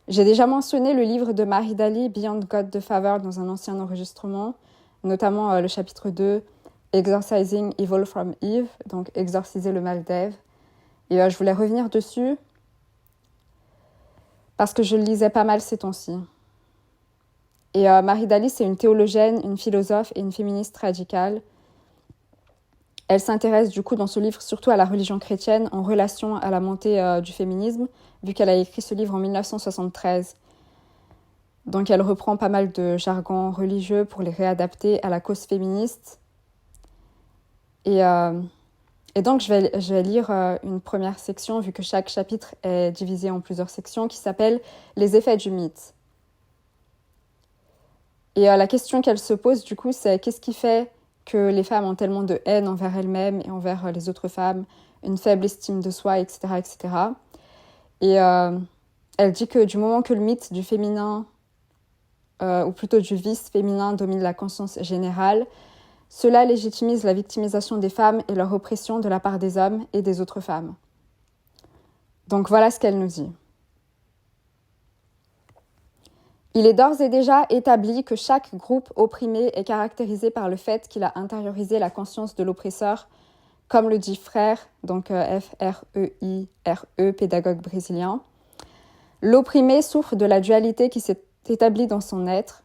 J'ai déjà mentionné le livre de Marie Daly, Beyond God the Father, dans un ancien enregistrement, notamment le chapitre 2, Exorcising Evil from Eve, donc exorciser le mal d'Ève. Et je voulais revenir dessus parce que je le lisais pas mal ces temps-ci. Et Marie Daly, c'est une théologienne, une philosophe et une féministe radicale. Elle s'intéresse du coup dans ce livre surtout à la religion chrétienne en relation à la montée du féminisme, vu qu'elle a écrit ce livre en 1973. Donc elle reprend pas mal de jargon religieux pour les réadapter à la cause féministe. Et donc je vais lire une première section, vu que chaque chapitre est divisé en plusieurs sections, qui s'appelle « Les effets du mythe ». Et la question qu'elle se pose du coup, c'est qu'est-ce qui fait que les femmes ont tellement de haine envers elles-mêmes et envers les autres femmes, une faible estime de soi, etc. etc. Et elle dit que du moment que le mythe du féminin, ou plutôt du vice féminin, domine la conscience générale, cela légitimise la victimisation des femmes et leur oppression de la part des hommes et des autres femmes. Donc voilà ce qu'elle nous dit. Il est d'ores et déjà établi que chaque groupe opprimé est caractérisé par le fait qu'il a intériorisé la conscience de l'oppresseur, comme le dit Freire, donc F-R-E-I-R-E, pédagogue brésilien. L'opprimé souffre de la dualité qui s'est établie dans son être.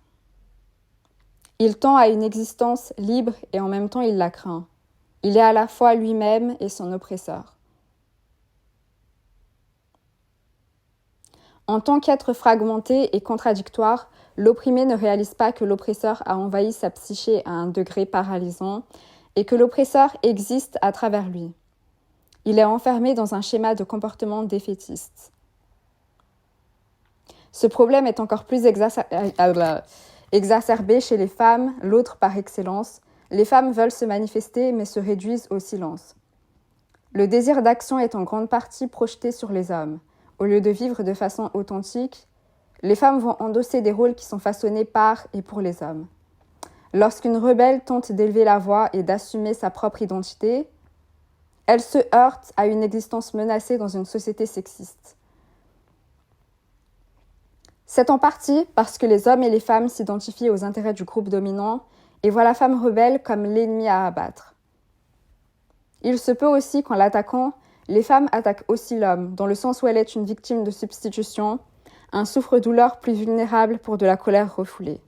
Il tend à une existence libre et en même temps il la craint. Il est à la fois lui-même et son oppresseur. En tant qu'être fragmenté et contradictoire, l'opprimé ne réalise pas que l'oppresseur a envahi sa psyché à un degré paralysant et que l'oppresseur existe à travers lui. Il est enfermé dans un schéma de comportement défaitiste. Ce problème est encore plus exacerbé chez les femmes, l'autre par excellence. Les femmes veulent se manifester mais se réduisent au silence. Le désir d'action est en grande partie projeté sur les hommes. Au lieu de vivre de façon authentique, les femmes vont endosser des rôles qui sont façonnés par et pour les hommes. Lorsqu'une rebelle tente d'élever la voix et d'assumer sa propre identité, elle se heurte à une existence menacée dans une société sexiste. C'est en partie parce que les hommes et les femmes s'identifient aux intérêts du groupe dominant et voient la femme rebelle comme l'ennemi à abattre. Il se peut aussi qu'en l'attaquant, les femmes attaquent aussi l'homme, dans le sens où elle est une victime de substitution, un souffre-douleur plus vulnérable pour de la colère refoulée.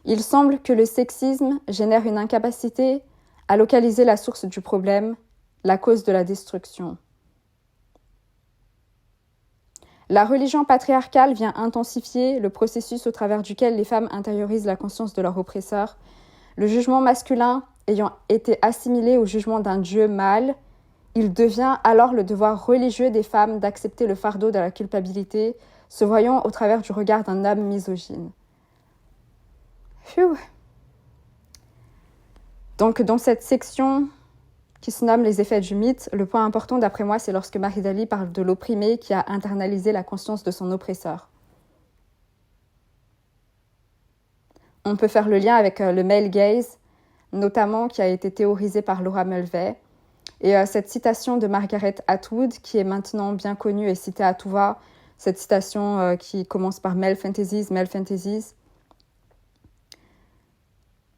Il semble que le sexisme génère une incapacité à localiser la source du problème, la cause de la destruction. La religion patriarcale vient intensifier le processus au travers duquel les femmes intériorisent la conscience de leur oppresseur. Le jugement masculin ayant été assimilé au jugement d'un dieu mâle, il devient alors le devoir religieux des femmes d'accepter le fardeau de la culpabilité, se voyant au travers du regard d'un homme misogyne. Phew. Donc dans cette section qui se nomme les effets du mythe, le point important d'après moi, c'est lorsque Marie Daly parle de l'opprimé qui a internalisé la conscience de son oppresseur. On peut faire le lien avec le male gaze, notamment qui a été théorisé par Laura Mulvey. Et cette citation de Margaret Atwood, qui est maintenant bien connue et citée à tout va, cette citation qui commence par male fantasies.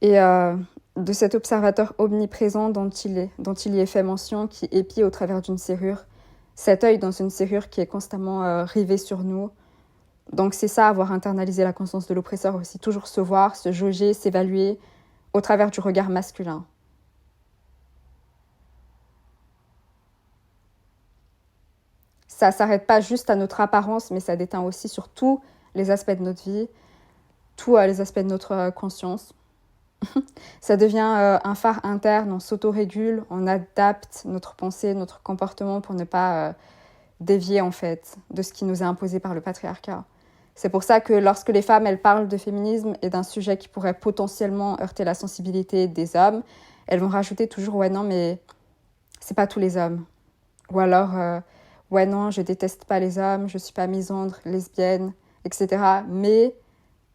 Et de cet observateur omniprésent dont il y est fait mention, qui épie au travers d'une serrure, cet œil dans une serrure qui est constamment rivé sur nous. Donc c'est ça, avoir internalisé la conscience de l'oppresseur aussi, toujours se voir, se jauger, s'évaluer au travers du regard masculin. Ça ne s'arrête pas juste à notre apparence, mais ça déteint aussi sur tous les aspects de notre vie, tous les aspects de notre conscience. Ça devient un phare interne, on s'autorégule, on adapte notre pensée, notre comportement pour ne pas dévier en fait de ce qui nous est imposé par le patriarcat. C'est pour ça que lorsque les femmes elles parlent de féminisme et d'un sujet qui pourrait potentiellement heurter la sensibilité des hommes, elles vont rajouter toujours « ouais non mais c'est pas tous les hommes ». Ou alors « ouais non je déteste pas les hommes, je suis pas misandre, lesbienne, etc. » Mais,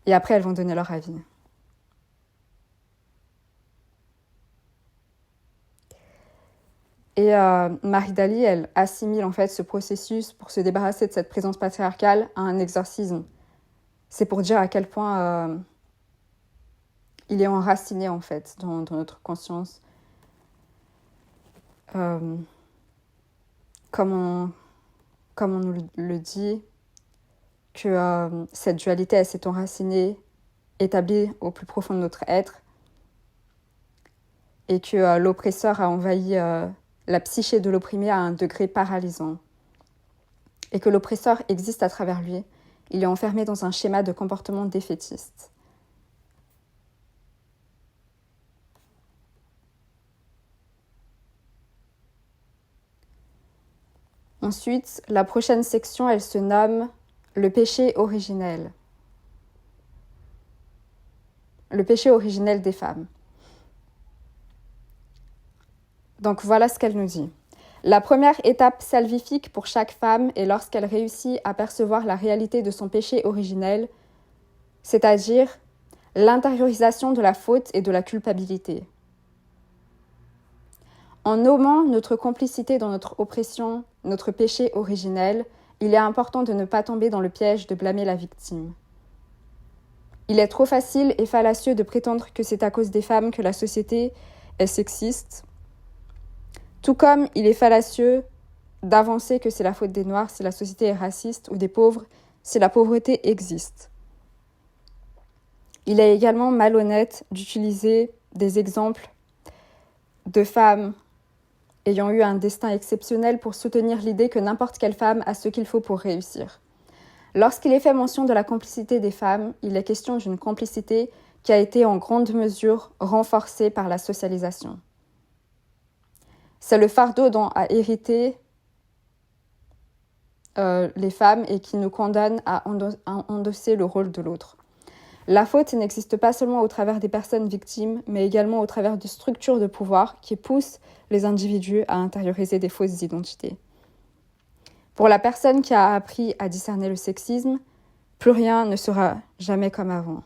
et après elles vont donner leur avis. Et Marie Daly, elle assimile en fait ce processus pour se débarrasser de cette présence patriarcale à un exorcisme. C'est pour dire à quel point il est enraciné en fait dans notre conscience. Comme on nous le dit, que cette dualité, elle s'est enracinée, établie au plus profond de notre être, et que l'oppresseur a envahi la psyché de l'opprimé à un degré paralysant, et que l'oppresseur existe à travers lui. Il est enfermé dans un schéma de comportement défaitiste. Ensuite, la prochaine section, elle se nomme « Le péché originel ». Le péché originel des femmes. Donc voilà ce qu'elle nous dit. La première étape salvifique pour chaque femme est lorsqu'elle réussit à percevoir la réalité de son péché originel, c'est-à-dire l'intériorisation de la faute et de la culpabilité. En nommant notre complicité dans notre oppression, notre péché originel, il est important de ne pas tomber dans le piège de blâmer la victime. Il est trop facile et fallacieux de prétendre que c'est à cause des femmes que la société est sexiste, tout comme il est fallacieux d'avancer que c'est la faute des Noirs si la société est raciste ou des pauvres si la pauvreté existe. Il est également malhonnête d'utiliser des exemples de femmes ayant eu un destin exceptionnel pour soutenir l'idée que n'importe quelle femme a ce qu'il faut pour réussir. Lorsqu'il est fait mention de la complicité des femmes, il est question d'une complicité qui a été en grande mesure renforcée par la socialisation. C'est le fardeau dont a hérité les femmes et qui nous condamne à endosser le rôle de l'autre. La faute n'existe pas seulement au travers des personnes victimes, mais également au travers de structures de pouvoir qui poussent les individus à intérioriser des fausses identités. Pour la personne qui a appris à discerner le sexisme, plus rien ne sera jamais comme avant.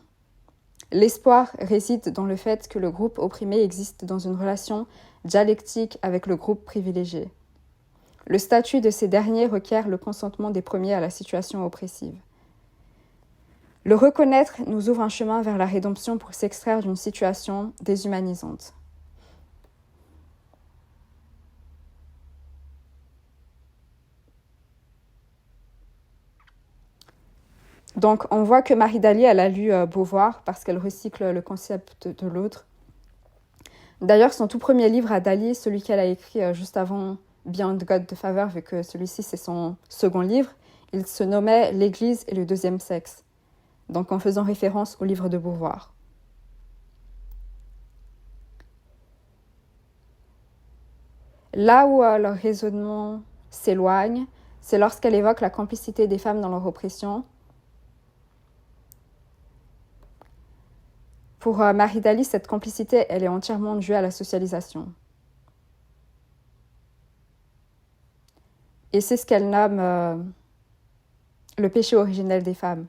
L'espoir réside dans le fait que le groupe opprimé existe dans une relation dialectique avec le groupe privilégié. Le statut de ces derniers requiert le consentement des premiers à la situation oppressive. Le reconnaître nous ouvre un chemin vers la rédemption pour s'extraire d'une situation déshumanisante. Donc, on voit que Marie Daly, elle a lu Beauvoir parce qu'elle recycle le concept de l'autre. D'ailleurs, son tout premier livre à Daly, celui qu'elle a écrit juste avant Beyond God de Faveur, vu que celui-ci c'est son second livre, il se nommait L'Église et le deuxième sexe, donc en faisant référence au livre de Beauvoir. Là où leur raisonnement s'éloigne, c'est lorsqu'elle évoque la complicité des femmes dans leur oppression. Pour Marie Daly, cette complicité, elle est entièrement due à la socialisation. Et c'est ce qu'elle nomme le péché originel des femmes.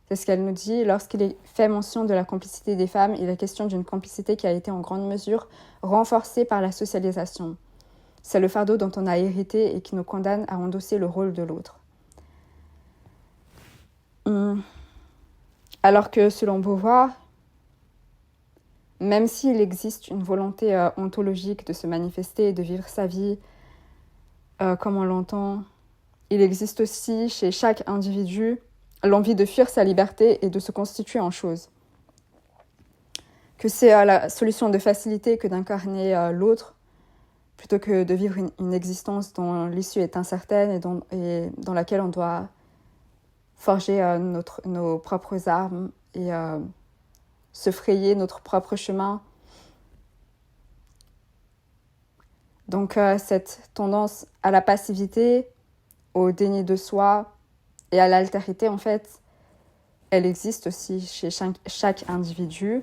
C'est ce qu'elle nous dit. Lorsqu'il est fait mention de la complicité des femmes, il est question d'une complicité qui a été en grande mesure renforcée par la socialisation. C'est le fardeau dont on a hérité et qui nous condamne à endosser le rôle de l'autre. Alors que selon Beauvoir, même s'il existe une volonté ontologique de se manifester et de vivre sa vie comme on l'entend, il existe aussi chez chaque individu l'envie de fuir sa liberté et de se constituer en chose. Que c'est la solution de facilité que d'incarner l'autre, plutôt que de vivre une existence dont l'issue est incertaine et dans laquelle on doit forger nos propres armes et se frayer notre propre chemin. Donc cette tendance à la passivité, au déni de soi et à l'altérité, en fait, elle existe aussi chez chaque individu.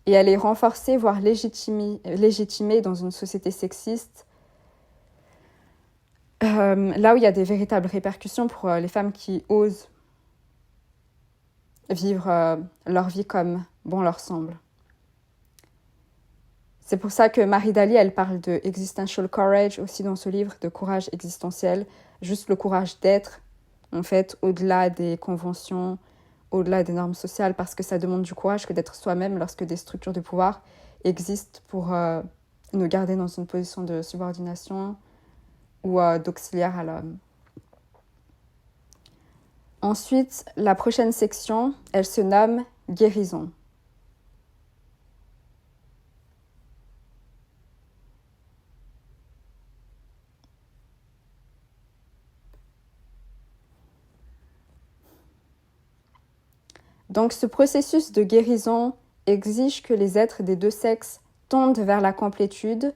Et elle est renforcée, voire légitimée dans une société sexiste, là où il y a des véritables répercussions pour les femmes qui osent vivre leur vie comme bon leur semble. C'est pour ça que Marie Daly, elle parle de existential courage aussi dans ce livre, de courage existentiel, juste le courage d'être, en fait, au-delà des conventions, au-delà des normes sociales, parce que ça demande du courage que d'être soi-même lorsque des structures de pouvoir existent pour nous garder dans une position de subordination ou d'auxiliaire à l'homme. Ensuite, la prochaine section, elle se nomme « Guérison ». Donc ce processus de guérison exige que les êtres des deux sexes tendent vers la complétude,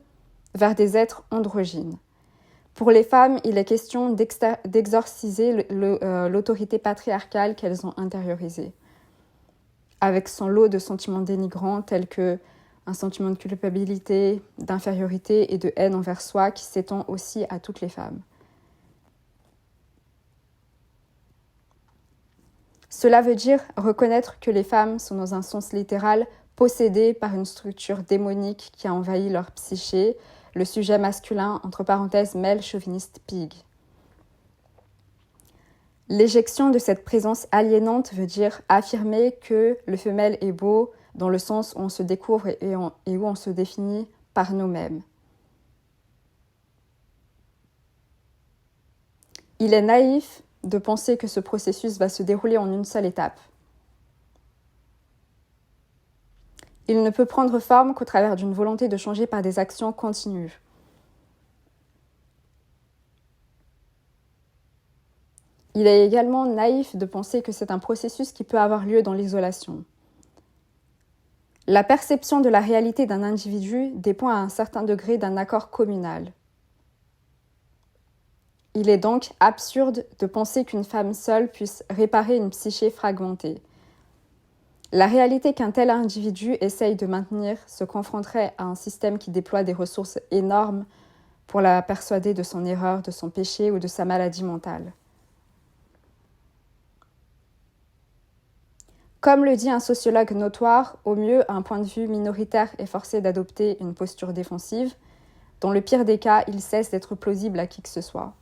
vers des êtres androgynes. Pour les femmes, il est question d'exorciser l'autorité patriarcale qu'elles ont intériorisée, avec son lot de sentiments dénigrants tels que un sentiment de culpabilité, d'infériorité et de haine envers soi qui s'étend aussi à toutes les femmes. Cela veut dire reconnaître que les femmes sont dans un sens littéral possédées par une structure démonique qui a envahi leur psyché, le sujet masculin, entre parenthèses, male chauviniste pig. L'éjection de cette présence aliénante veut dire affirmer que le femelle est beau dans le sens où on se découvre et où on se définit par nous-mêmes. Il est naïf de penser que ce processus va se dérouler en une seule étape. Il ne peut prendre forme qu'au travers d'une volonté de changer par des actions continues. Il est également naïf de penser que c'est un processus qui peut avoir lieu dans l'isolation. La perception de la réalité d'un individu dépend à un certain degré d'un accord communal. Il est donc absurde de penser qu'une femme seule puisse réparer une psyché fragmentée. La réalité qu'un tel individu essaye de maintenir se confronterait à un système qui déploie des ressources énormes pour la persuader de son erreur, de son péché ou de sa maladie mentale. Comme le dit un sociologue notoire, au mieux, un point de vue minoritaire est forcé d'adopter une posture défensive. Dans le pire des cas, il cesse d'être plausible à qui que ce soit.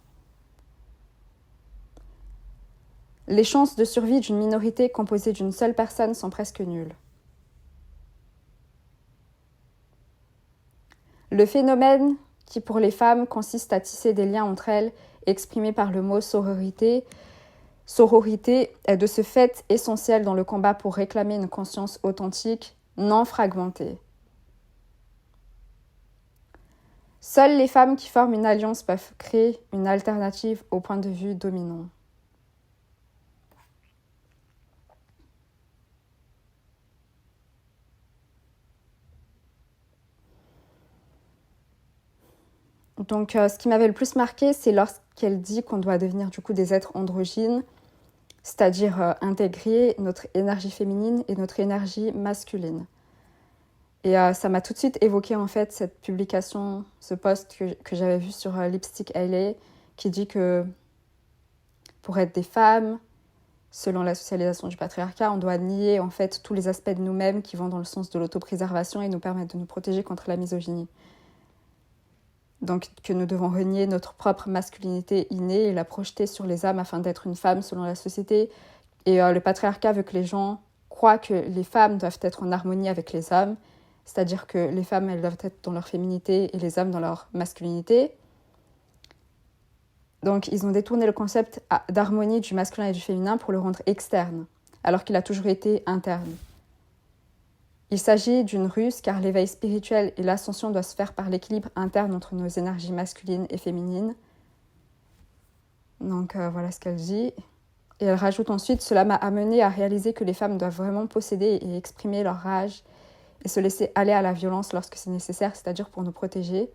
Les chances de survie d'une minorité composée d'une seule personne sont presque nulles. Le phénomène qui, pour les femmes, consiste à tisser des liens entre elles, exprimé par le mot sororité, est de ce fait essentiel dans le combat pour réclamer une conscience authentique, non fragmentée. Seules les femmes qui forment une alliance peuvent créer une alternative au point de vue dominant. Donc, ce qui m'avait le plus marqué, c'est lorsqu'elle dit qu'on doit devenir du coup des êtres androgynes, c'est-à-dire intégrer notre énergie féminine et notre énergie masculine. Et ça m'a tout de suite évoqué en fait cette publication, ce post que j'avais vu sur Lipstick Alley, qui dit que pour être des femmes, selon la socialisation du patriarcat, on doit nier en fait tous les aspects de nous-mêmes qui vont dans le sens de l'autopréservation et nous permettent de nous protéger contre la misogynie. Donc que nous devons renier notre propre masculinité innée et la projeter sur les hommes afin d'être une femme selon la société. Et le patriarcat veut que les gens croient que les femmes doivent être en harmonie avec les hommes, c'est-à-dire que les femmes, elles doivent être dans leur féminité et les hommes dans leur masculinité. Donc ils ont détourné le concept d'harmonie du masculin et du féminin pour le rendre externe, alors qu'il a toujours été interne. Il s'agit d'une ruse car l'éveil spirituel et l'ascension doivent se faire par l'équilibre interne entre nos énergies masculines et féminines. Donc voilà ce qu'elle dit. Et elle rajoute ensuite « Cela m'a amené à réaliser que les femmes doivent vraiment posséder et exprimer leur rage et se laisser aller à la violence lorsque c'est nécessaire, c'est-à-dire pour nous protéger.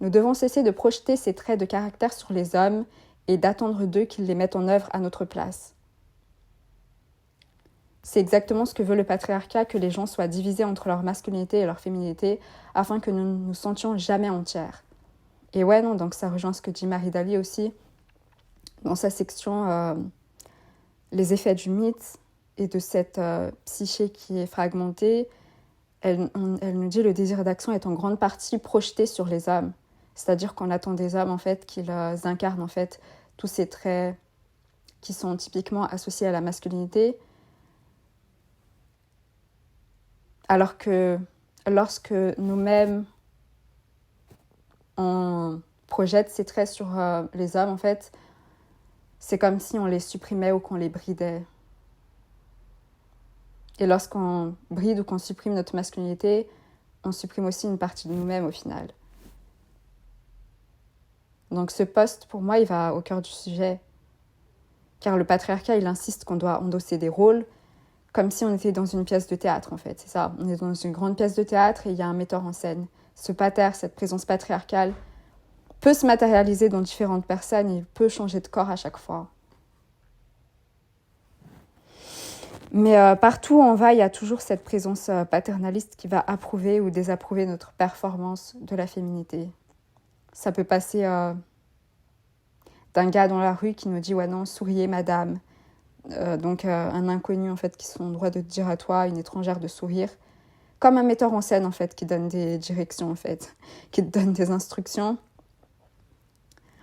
Nous devons cesser de projeter ces traits de caractère sur les hommes et d'attendre d'eux qu'ils les mettent en œuvre à notre place. » C'est exactement ce que veut le patriarcat, que les gens soient divisés entre leur masculinité et leur féminité, afin que nous ne nous sentions jamais entières. Et ouais, non, donc ça rejoint ce que dit Marie Daly aussi, dans sa section les effets du mythe et de cette psyché qui est fragmentée. elle nous dit le désir d'action est en grande partie projeté sur les hommes. C'est-à-dire qu'on attend des hommes en fait qu'ils incarnent en fait tous ces traits qui sont typiquement associés à la masculinité. Alors que lorsque nous-mêmes on projette ces traits sur les hommes, en fait, c'est comme si on les supprimait ou qu'on les bridait. Et lorsqu'on bride ou qu'on supprime notre masculinité, on supprime aussi une partie de nous-mêmes au final. Donc ce poste, pour moi, il va au cœur du sujet. Car le patriarcat, il insiste qu'on doit endosser des rôles, comme si on était dans une pièce de théâtre, en fait. C'est ça, on est dans une grande pièce de théâtre et il y a un metteur en scène. Ce pater, cette présence patriarcale, peut se matérialiser dans différentes personnes, il peut changer de corps à chaque fois. Mais partout où on va, il y a toujours cette présence paternaliste qui va approuver ou désapprouver notre performance de la féminité. Ça peut passer d'un gars dans la rue qui nous dit « Ouais non, souriez madame ». Donc un inconnu en fait qui sont en droit de te dire à toi, une étrangère, de sourire. Comme un metteur en scène en fait qui donne des directions en fait, qui te donne des instructions.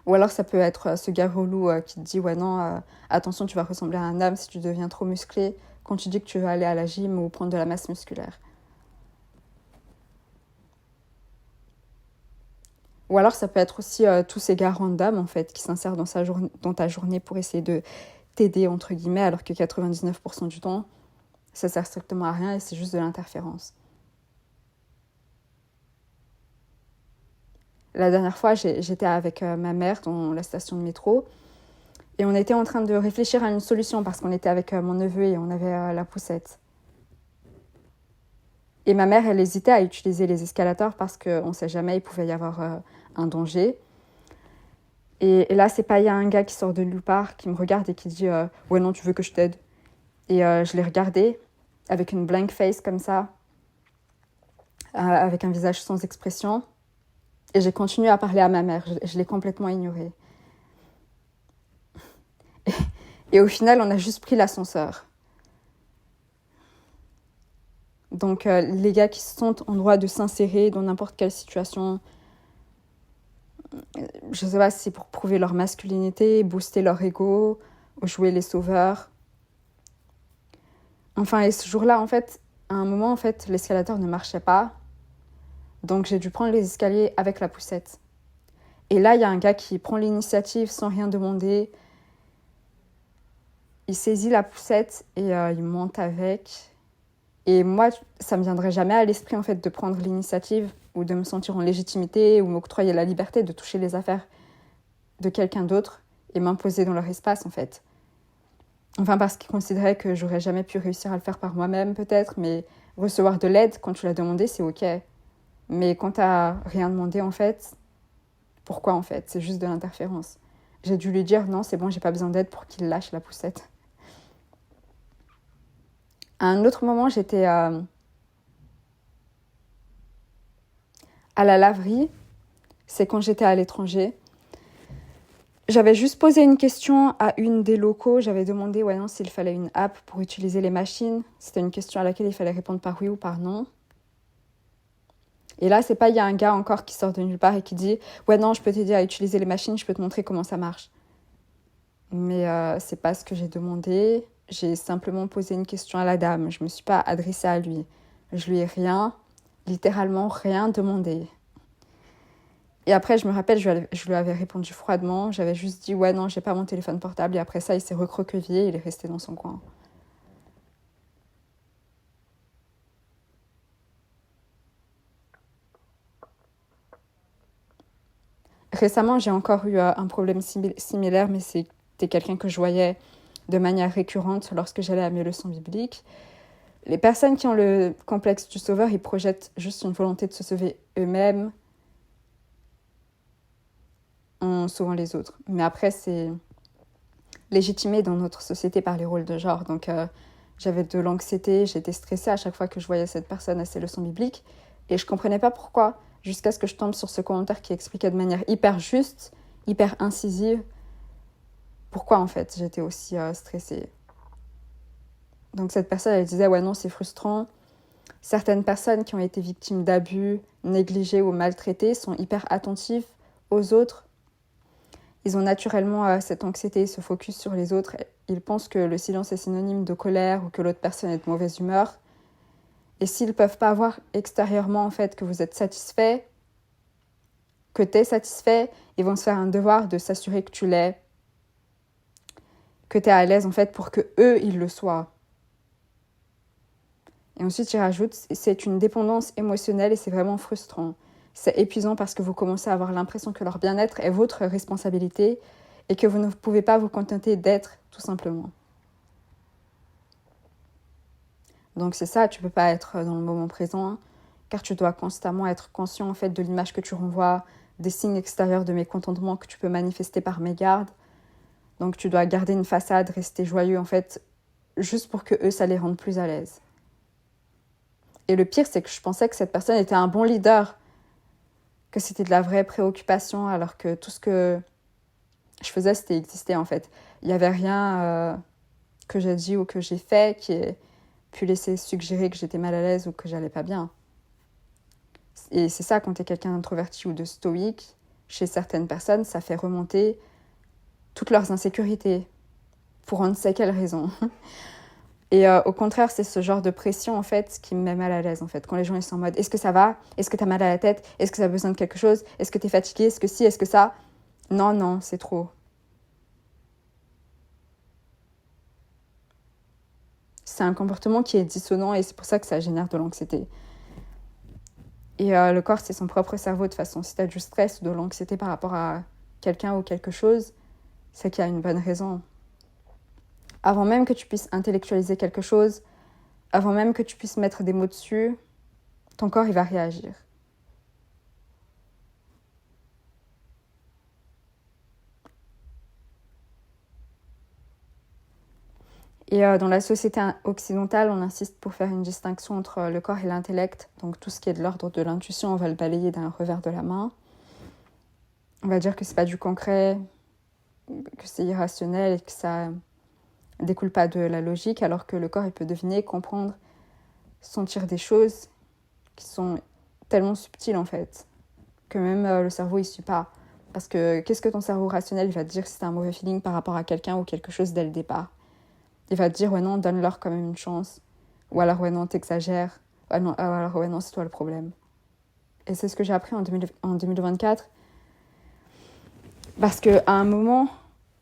Ou alors ça peut être ce gars relou qui te dit « Ouais non, attention, tu vas ressembler à un homme si tu deviens trop musclé » quand tu dis que tu veux aller à la gym ou prendre de la masse musculaire. Ou alors ça peut être aussi tous ces gars random en fait qui s'insèrent dans ta journée pour essayer de t'aider entre guillemets, alors que 99% du temps ça sert strictement à rien et c'est juste de l'interférence. La dernière fois, j'étais avec ma mère dans la station de métro et on était en train de réfléchir à une solution parce qu'on était avec mon neveu et on avait la poussette. Et ma mère, elle hésitait à utiliser les escalators parce qu'on ne sait jamais, il pouvait y avoir un danger. Et là, c'est pas, il y a un gars qui sort de nulle part, qui me regarde et qui dit « Ouais, non, tu veux que je t'aide ?» Et je l'ai regardé avec une blank face comme ça, avec un visage sans expression. Et j'ai continué à parler à ma mère, je l'ai complètement ignorée. Et au final, on a juste pris l'ascenseur. Donc, les gars qui se sentent en droit de s'insérer dans n'importe quelle situation, je ne sais pas si c'est pour prouver leur masculinité, booster leur ego, ou jouer les sauveurs. Enfin, et ce jour-là, en fait, à un moment, en fait, l'escalator ne marchait pas. Donc, j'ai dû prendre les escaliers avec la poussette. Et là, il y a un gars qui prend l'initiative sans rien demander. Il saisit la poussette et il monte avec. Et moi, ça me viendrait jamais à l'esprit en fait de prendre l'initiative ou de me sentir en légitimité ou m'octroyer la liberté de toucher les affaires de quelqu'un d'autre et m'imposer dans leur espace en fait. Enfin parce qu'ils considéraient que j'aurais jamais pu réussir à le faire par moi-même peut-être, mais recevoir de l'aide quand tu l'as demandé, c'est ok. Mais quand t'as rien demandé en fait, pourquoi en fait? C'est juste de l'interférence. J'ai dû lui dire non, c'est bon, j'ai pas besoin d'aide pour qu'il lâche la poussette. À un autre moment, j'étais à la laverie. C'est quand j'étais à l'étranger. J'avais juste posé une question à une des locaux. J'avais demandé ouais, non, s'il fallait une app pour utiliser les machines. C'était une question à laquelle il fallait répondre par oui ou par non. Et là, c'est pas, il y a un gars encore qui sort de nulle part et qui dit « Ouais, non, je peux t'aider à utiliser les machines, je peux te montrer comment ça marche. » Mais c'est pas ce que j'ai demandé. J'ai simplement posé une question à la dame. Je me suis pas adressée à lui. Je lui ai littéralement rien demandé. Et après, je me rappelle, je lui avais répondu froidement. J'avais juste dit « Ouais, non, j'ai pas mon téléphone portable. » Et après ça, il s'est recroquevillé, il est resté dans son coin. Récemment, j'ai encore eu un problème similaire, mais c'était quelqu'un que je voyais de manière récurrente lorsque j'allais à mes leçons bibliques. Les personnes qui ont le complexe du sauveur, ils projettent juste une volonté de se sauver eux-mêmes en sauvant les autres. Mais après, c'est légitimé dans notre société par les rôles de genre. Donc, j'avais de l'anxiété, j'étais stressée à chaque fois que je voyais cette personne à ses leçons bibliques. Et je ne comprenais pas pourquoi, jusqu'à ce que je tombe sur ce commentaire qui expliquait de manière hyper juste, hyper incisive, pourquoi en fait j'étais aussi stressée. Donc cette personne, elle disait « Ouais, non, c'est frustrant Certaines personnes qui ont été victimes d'abus, négligées ou maltraitées sont hyper attentives aux autres. Ils ont naturellement cette anxiété, ce focus sur les autres. Ils pensent que le silence est synonyme de colère ou que l'autre personne est de mauvaise humeur. Et s'ils ne peuvent pas voir extérieurement en fait que vous êtes satisfait, que tu es satisfait, ils vont se faire un devoir de s'assurer que tu l'es, que tu es à l'aise en fait pour que eux ils le soient. Et ensuite, ils rajoutent, c'est une dépendance émotionnelle et c'est vraiment frustrant. C'est épuisant parce que vous commencez à avoir l'impression que leur bien-être est votre responsabilité et que vous ne pouvez pas vous contenter d'être, tout simplement. Donc c'est ça, tu ne peux pas être dans le moment présent, car tu dois constamment être conscient en fait, de l'image que tu renvoies, des signes extérieurs de mécontentement que tu peux manifester par mégarde. Donc tu dois garder une façade, rester joyeux en fait, juste pour que eux, ça les rende plus à l'aise. Et le pire, c'est que je pensais que cette personne était un bon leader, que c'était de la vraie préoccupation, alors que tout ce que je faisais, c'était exister en fait. Il n'y avait rien que j'ai dit ou que j'ai fait qui ait pu laisser suggérer que j'étais mal à l'aise ou que j'allais pas bien. Et c'est ça, quand tu es quelqu'un d'introverti ou de stoïque, chez certaines personnes, ça fait remonter toutes leurs insécurités, pour on ne sait quelle raison. Et au contraire, c'est ce genre de pression, en fait, qui me met mal à l'aise, en fait. Quand les gens ils sont en mode, est-ce que ça va? Est-ce que tu as mal à la tête? Est-ce que tu as besoin de quelque chose? Est-ce que tu es fatigué? Est-ce que si? Est-ce que ça? Non, c'est trop. C'est un comportement qui est dissonant et c'est pour ça que ça génère de l'anxiété. Et le corps, c'est son propre cerveau de toute façon. Si tu as du stress ou de l'anxiété par rapport à quelqu'un ou quelque chose, c'est qu'il y a une bonne raison. Avant même que tu puisses intellectualiser quelque chose, avant même que tu puisses mettre des mots dessus, ton corps, il va réagir. Et dans la société occidentale, on insiste pour faire une distinction entre le corps et l'intellect. Donc tout ce qui est de l'ordre de l'intuition, on va le balayer d'un revers de la main. On va dire que c'est pas du concret, que c'est irrationnel et que ça découle pas de la logique, alors que le corps, il peut deviner, comprendre, sentir des choses qui sont tellement subtiles en fait, que même le cerveau, il suit pas. Parce que qu'est-ce que ton cerveau rationnel il va te dire si c'est un mauvais feeling par rapport à quelqu'un ou quelque chose dès le départ? Il va te dire, ouais non, donne-leur quand même une chance. Ou alors, ouais non, t'exagères. Ou alors, ouais non, c'est toi le problème. Et c'est ce que j'ai appris en 2024. Parce qu'à un moment,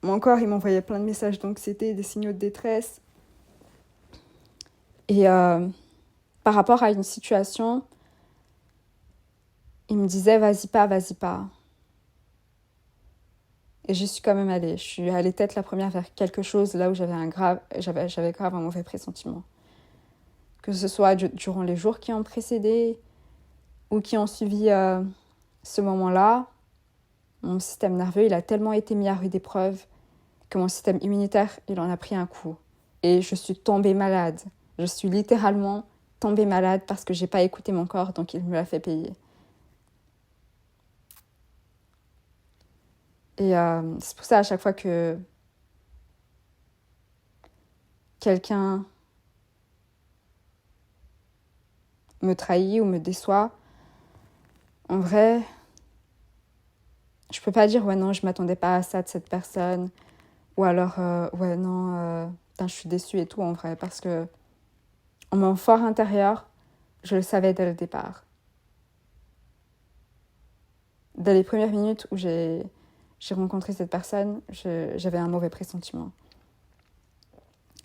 mon corps, il m'envoyait plein de messages d'anxiété, des signaux de détresse. Et par rapport à une situation, il me disait, vas-y pas. Et j'y suis quand même allée. Je suis allée tête la première vers quelque chose là où j'avais grave un mauvais pressentiment. Que ce soit durant les jours qui ont précédé ou qui ont suivi ce moment-là, mon système nerveux, il a tellement été mis à rude épreuve que mon système immunitaire, il en a pris un coup. Et je suis tombée malade. Je suis littéralement tombée malade parce que j'ai pas écouté mon corps, donc il me l'a fait payer. Et c'est pour ça, à chaque fois que quelqu'un me trahit ou me déçoit, en vrai, je peux pas dire ouais non, je m'attendais pas à ça de cette personne, ou alors ouais non, je suis déçue et tout en vrai, parce que en mon fort intérieur, je le savais dès le départ. Dès les premières minutes où j'ai rencontré cette personne, j'avais un mauvais pressentiment.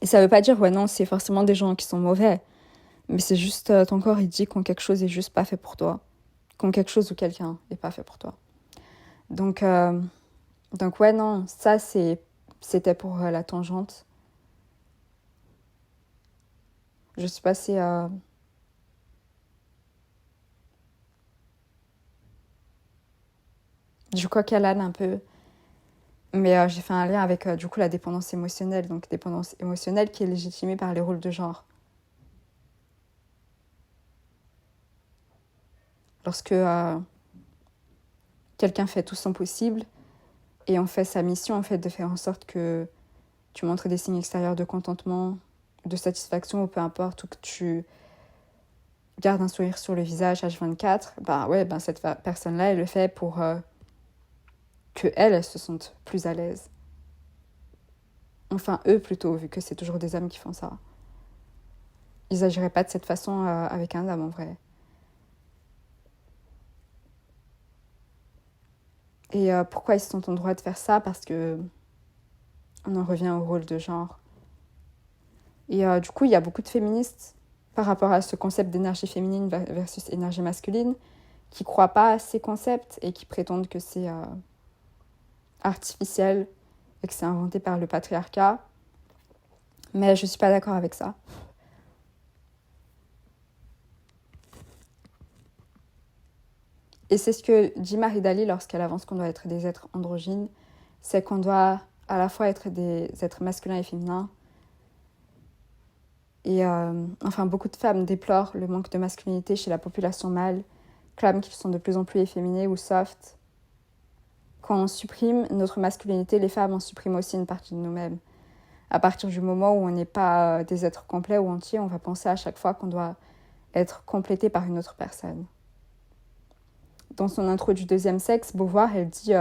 Et ça veut pas dire ouais non, c'est forcément des gens qui sont mauvais, mais c'est juste ton corps il dit quand quelque chose est juste pas fait pour toi, quand quelque chose ou quelqu'un est pas fait pour toi. Donc ouais non, ça c'était pour la tangente. Je suis passée du coq à l'âne un peu, mais j'ai fait un lien avec du coup la dépendance émotionnelle, donc dépendance émotionnelle qui est légitimée par les rôles de genre. Lorsque quelqu'un fait tout son possible et on fait sa mission en fait de faire en sorte que tu montres des signes extérieurs de contentement, de satisfaction ou peu importe, ou que tu garde un sourire sur le visage H24, cette personne-là, elle le fait pour que elle se sente plus à l'aise. Enfin, eux plutôt, vu que c'est toujours des hommes qui font ça. Ils n'agiraient pas de cette façon avec un homme, en vrai. Et pourquoi ils se sentent en droit de faire ça? Parce que on en revient au rôle de genre. Et du coup, il y a beaucoup de féministes par rapport à ce concept d'énergie féminine versus énergie masculine qui ne croient pas à ces concepts et qui prétendent que c'est artificiel et que c'est inventé par le patriarcat. Mais je ne suis pas d'accord avec ça. Et c'est ce que dit Marie Daly lorsqu'elle avance qu'on doit être des êtres androgynes, c'est qu'on doit à la fois être des êtres masculins et féminins. Et beaucoup de femmes déplorent le manque de masculinité chez la population mâle, clament qu'ils sont de plus en plus efféminés ou soft. Quand on supprime notre masculinité, les femmes en suppriment aussi une partie de nous-mêmes. À partir du moment où on n'est pas des êtres complets ou entiers, on va penser à chaque fois qu'on doit être complété par une autre personne. Dans son intro du deuxième sexe, Beauvoir, elle dit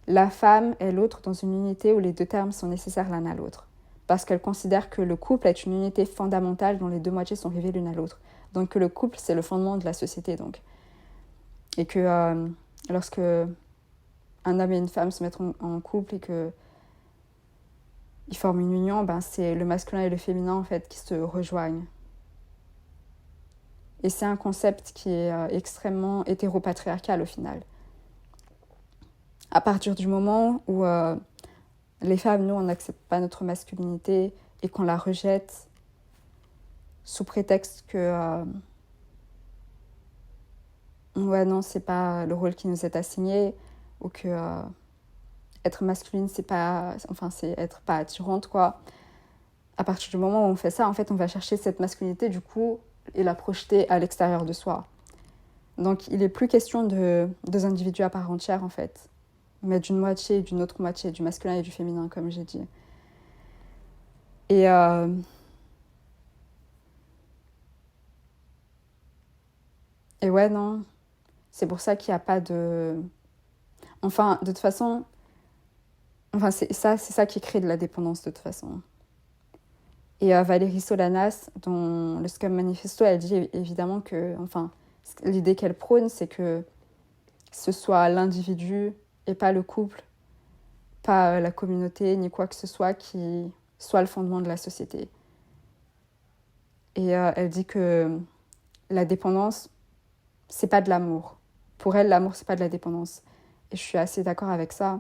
la femme est l'autre dans une unité où les deux termes sont nécessaires l'un à l'autre. Parce qu'elle considère que le couple est une unité fondamentale dont les deux moitiés sont rivées l'une à l'autre. Donc que le couple, c'est le fondement de la société. Donc. Et que lorsque un homme et une femme se mettent en couple et qu'ils forment une union, c'est le masculin et le féminin en fait, qui se rejoignent. Et c'est un concept qui est extrêmement hétéropatriarcal au final. À partir du moment où les femmes, nous, on n'accepte pas notre masculinité et qu'on la rejette sous prétexte que non, c'est pas le rôle qui nous est assigné, ou que être masculine, c'est être pas attirante, quoi. À partir du moment où on fait ça, en fait, on va chercher cette masculinité, du coup, et la projeter à l'extérieur de soi. Donc, il n'est plus question de deux individus à part entière, en fait, mais d'une moitié et d'une autre moitié, du masculin et du féminin, comme j'ai dit. Et ouais, non, c'est pour ça qu'il n'y a pas de... Enfin, de toute façon, c'est ça qui crée de la dépendance, de toute façon. Et Valérie Solanas, dans le Scum Manifesto, elle dit évidemment que, l'idée qu'elle prône, c'est que ce soit l'individu et pas le couple, pas la communauté, ni quoi que ce soit qui soit le fondement de la société. Et elle dit que la dépendance, c'est pas de l'amour. Pour elle, l'amour, c'est pas de la dépendance. Et je suis assez d'accord avec ça.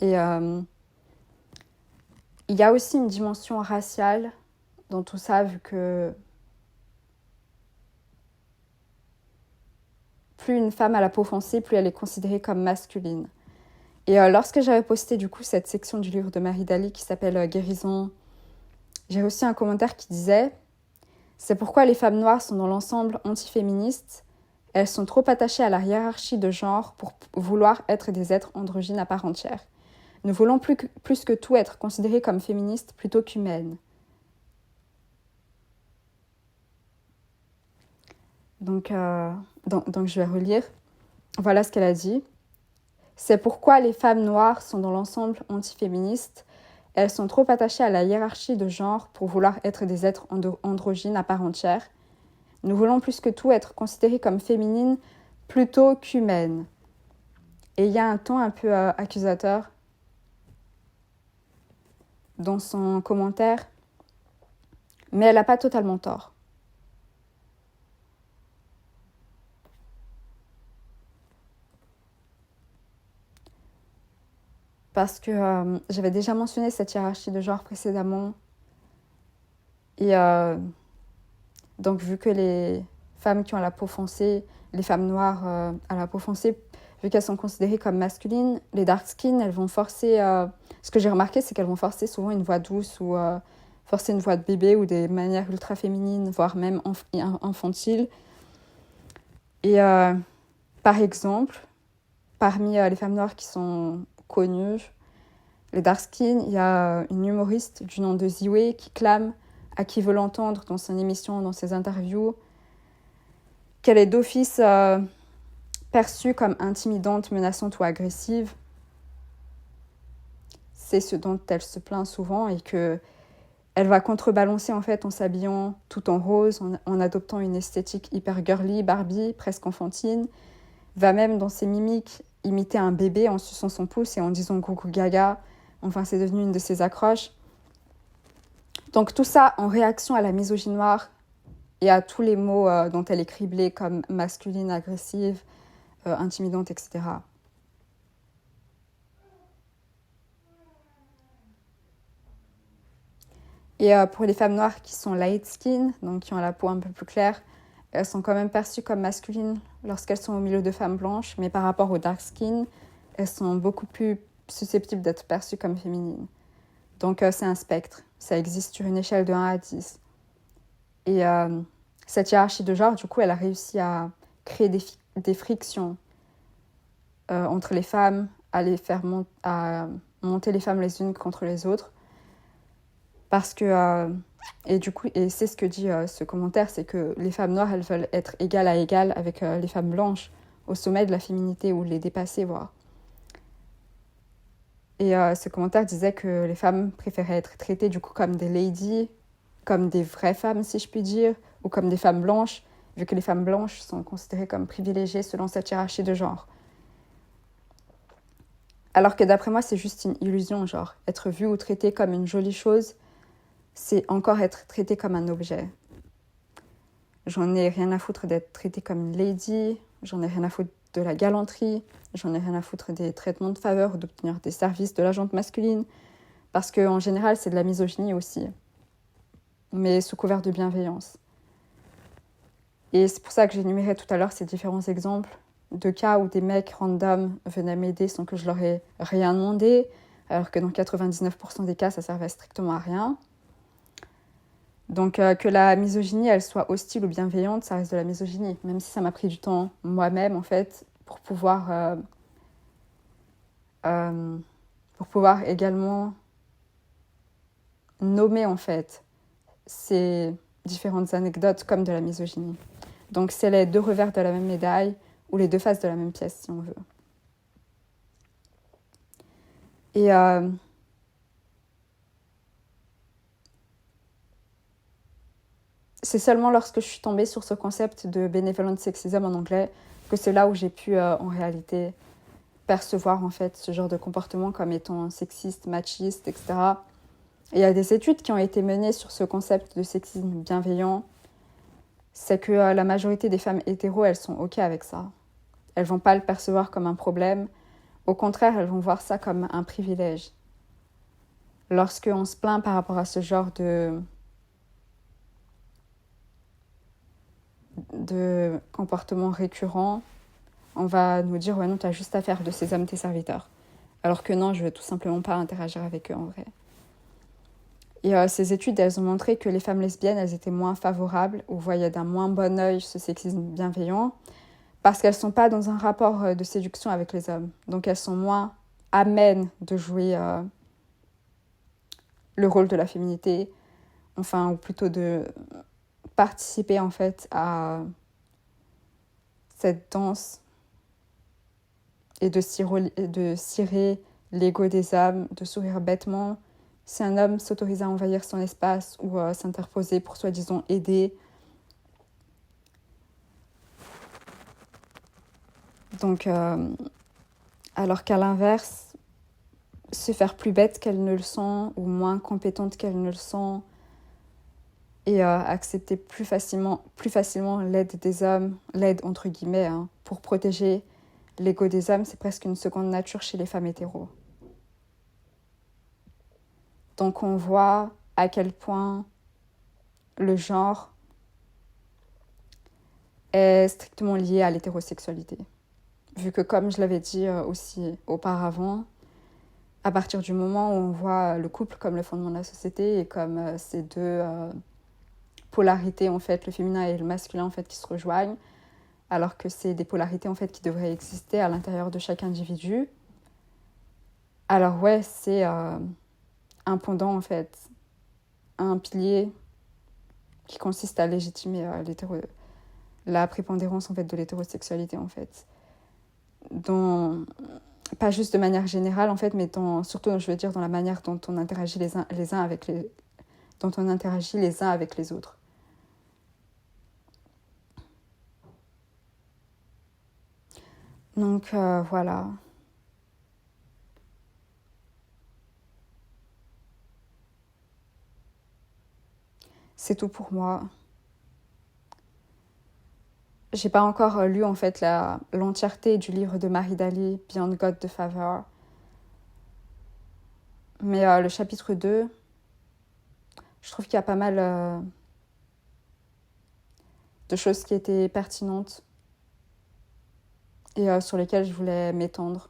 Et il y a aussi une dimension raciale dans tout ça, vu que plus une femme a la peau foncée, plus elle est considérée comme masculine. Et lorsque j'avais posté du coup cette section du livre de Marie Daly qui s'appelle Guérison, j'ai reçu un commentaire qui disait « C'est pourquoi les femmes noires sont dans l'ensemble antiféministes. Elles sont trop attachées à la hiérarchie de genre pour vouloir être des êtres androgynes à part entière. Nous voulons plus que tout être considérées comme féministes plutôt qu'humaines. » Donc je vais relire. Voilà ce qu'elle a dit. « C'est pourquoi les femmes noires sont dans l'ensemble antiféministes. Elles sont trop attachées à la hiérarchie de genre pour vouloir être des êtres androgynes à part entière. Nous voulons plus que tout être considérées comme féminines plutôt qu'humaines. » Et il y a un ton un peu accusateur dans son commentaire, mais elle n'a pas totalement tort. Parce que j'avais déjà mentionné cette hiérarchie de genre précédemment. Et donc, vu que les femmes qui ont la peau foncée, les femmes noires à la peau foncée, vu qu'elles sont considérées comme masculines, les dark skin, elles vont forcer... ce que j'ai remarqué, c'est qu'elles vont forcer souvent une voix douce ou forcer une voix de bébé ou des manières ultra féminines, voire même infantiles. Et par exemple, parmi les femmes noires qui sont connus. Les dark skin, il y a une humoriste du nom de Ziwei qui clame à qui veut l'entendre dans son émission, dans ses interviews, qu'elle est d'office perçue comme intimidante, menaçante ou agressive. C'est ce dont elle se plaint souvent et que elle va contrebalancer en fait en s'habillant tout en rose, en adoptant une esthétique hyper girly, Barbie, presque enfantine, va même dans ses mimiques imiter un bébé en suçant son pouce et en disant coucou gaga. Enfin, c'est devenu une de ses accroches. Donc tout ça en réaction à la misogynie noire et à tous les mots dont elle est criblée comme masculine, agressive, intimidante, etc. Et pour les femmes noires qui sont light skin, donc qui ont la peau un peu plus claire, elles sont quand même perçues comme masculines lorsqu'elles sont au milieu de femmes blanches, mais par rapport aux dark skin, elles sont beaucoup plus susceptibles d'être perçues comme féminines. Donc c'est un spectre, ça existe sur une échelle de 1 à 10. Et cette hiérarchie de genre, du coup, elle a réussi à créer des frictions entre les femmes, à monter les femmes les unes contre les autres. Parce que, et c'est ce que dit ce commentaire, c'est que les femmes noires, elles veulent être égales à égales avec les femmes blanches, au sommet de la féminité, ou les dépasser, voire. Et ce commentaire disait que les femmes préféraient être traitées du coup comme des ladies, comme des vraies femmes, si je puis dire, ou comme des femmes blanches, vu que les femmes blanches sont considérées comme privilégiées selon cette hiérarchie de genre. Alors que d'après moi, c'est juste une illusion, genre, être vue ou traitée comme une jolie chose, c'est encore être traité comme un objet. J'en ai rien à foutre d'être traité comme une lady, j'en ai rien à foutre de la galanterie, j'en ai rien à foutre des traitements de faveur ou d'obtenir des services de la gente masculine, parce qu'en général, c'est de la misogynie aussi, mais sous couvert de bienveillance. Et c'est pour ça que j'énumérais tout à l'heure ces différents exemples de cas où des mecs random venaient m'aider sans que je leur ai rien demandé, alors que dans 99% des cas, ça servait strictement à rien. Donc que la misogynie, elle soit hostile ou bienveillante, ça reste de la misogynie, même si ça m'a pris du temps moi-même, en fait, pour pouvoir également nommer, en fait, ces différentes anecdotes comme de la misogynie. Donc c'est les deux revers de la même médaille, ou les deux faces de la même pièce, si on veut. Et c'est seulement lorsque je suis tombée sur ce concept de benevolent sexism en anglais que c'est là où j'ai pu en réalité percevoir en fait ce genre de comportement comme étant sexiste, machiste, etc. Et il y a des études qui ont été menées sur ce concept de sexisme bienveillant. C'est que la majorité des femmes hétéros, elles sont OK avec ça. Elles vont pas le percevoir comme un problème. Au contraire, elles vont voir ça comme un privilège. Lorsqu'on se plaint par rapport à ce genre de comportement récurrent, on va nous dire « Ouais, non, t'as juste à faire de ces hommes tes serviteurs. » Alors que non, je veux tout simplement pas interagir avec eux en vrai. Et ces études, elles ont montré que les femmes lesbiennes, elles étaient moins favorables ou voyaient d'un moins bon œil ce sexisme bienveillant parce qu'elles ne sont pas dans un rapport de séduction avec les hommes. Donc elles sont moins amènes de jouer le rôle de la féminité, enfin, ou plutôt de participer en fait à cette danse et de cirer l'ego des hommes, de sourire bêtement. Si un homme s'autorise à envahir son espace ou s'interposer pour soi-disant aider. Donc, alors qu'à l'inverse, se faire plus bête qu'elles ne le sont ou moins compétente qu'elles ne le sont et accepter plus facilement l'aide des hommes, l'aide entre guillemets, hein, pour protéger l'ego des hommes, c'est presque une seconde nature chez les femmes hétéros. Donc on voit à quel point le genre est strictement lié à l'hétérosexualité. Vu que comme je l'avais dit aussi auparavant, à partir du moment où on voit le couple comme le fondement de la société et comme ces deux polarités, en fait, le féminin et le masculin en fait, qui se rejoignent, alors que c'est des polarités en fait, qui devraient exister à l'intérieur de chaque individu, Alors ouais, c'est un pendant en fait, un pilier qui consiste à légitimer la prépondérance en fait de l'hétérosexualité en fait. Pas juste de manière générale en fait, mais surtout je veux dire dans la manière dont on interagit dont on interagit les uns avec les autres. Donc voilà. C'est tout pour moi. J'ai pas encore lu en fait l'entièreté du livre de Marie Daly, Beyond God the Father. Mais le chapitre 2, je trouve qu'il y a pas mal de choses qui étaient pertinentes et sur lesquelles je voulais m'étendre.